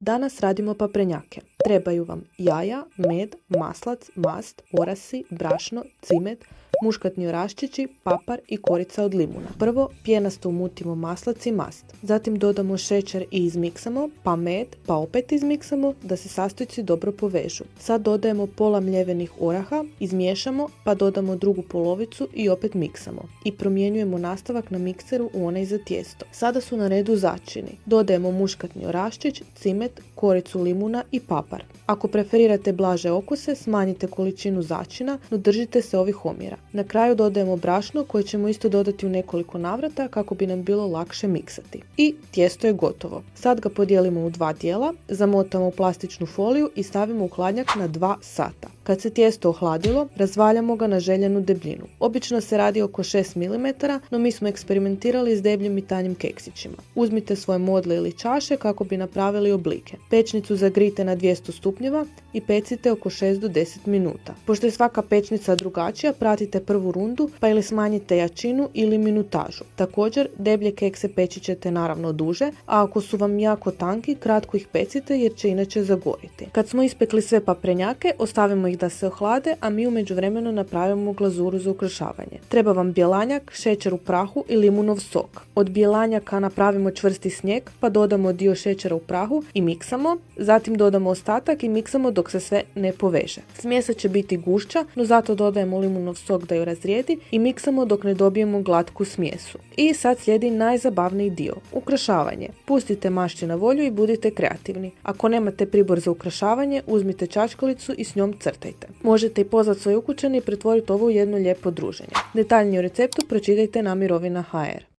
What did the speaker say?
Danas radimo paprenjake. Trebaju vam jaja, med, maslac, mast, orasi, brašno, cimet, muškatni oraščići, papar i korica od limuna. Prvo pjenasto umutimo maslac i mast. Zatim dodamo šećer i izmiksamo, pa med, pa opet izmiksamo da se sastojci dobro povežu. Sad dodajemo pola mljevenih oraha, izmiješamo, pa dodamo drugu polovicu i opet miksamo. I promjenjujemo nastavak na mikseru u onaj za tijesto. Sada su na redu začini. Dodajemo muškatni oraščić, cimet, koricu limuna i papar. Ako preferirate blaže okuse, smanjite količinu začina, no držite se ovih omjera. Na kraju dodajemo brašno koje ćemo isto dodati u nekoliko navrata kako bi nam bilo lakše miksati. I tijesto je gotovo. Sad ga podijelimo u dva dijela, zamotamo u plastičnu foliju i stavimo u hladnjak na 2 sata. Kad se tijesto ohladilo, razvaljamo ga na željenu debljinu. Obično se radi oko 6 mm, no mi smo eksperimentirali s debljim i tanjim keksićima. Uzmite svoje modle ili čaše kako bi napravili oblike. Pečnicu zagrijte na 200 stupnjeva i pecite oko 6 do 10 minuta. Pošto je svaka pečnica drugačija, pratite prvu rundu pa ili smanjite jačinu ili minutažu. Također, deblje kekse peći ćete naravno duže, a ako su vam jako tanki, kratko ih pecite jer će inače zagoriti. Kad smo ispekli sve paprenjake, ostavimo ih da se ohlade, a mi u međuvremenu napravimo glazuru za ukrašavanje. Treba vam bjelanjak, šećer u prahu i limunov sok. Od bjelanjaka napravimo čvrsti snijeg, pa dodamo dio šećera u prahu i miksamo, zatim dodamo ostatak i miksamo dok se sve ne poveže. Smjesa će biti gušća, no zato dodajemo limunov sok da ju razrijedi i miksamo dok ne dobijemo glatku smjesu. I sad slijedi najzabavniji dio, ukrašavanje. Pustite mašći na volju i budite kreativni. Ako nemate pribor za ukrašavanje, uzmite čačkalicu i s njom crtajte. Možete i pozvati svoje ukućane i pretvoriti ovo u jedno lijepo druženje. Detaljnije o receptu pročitajte na Mirovina.hr.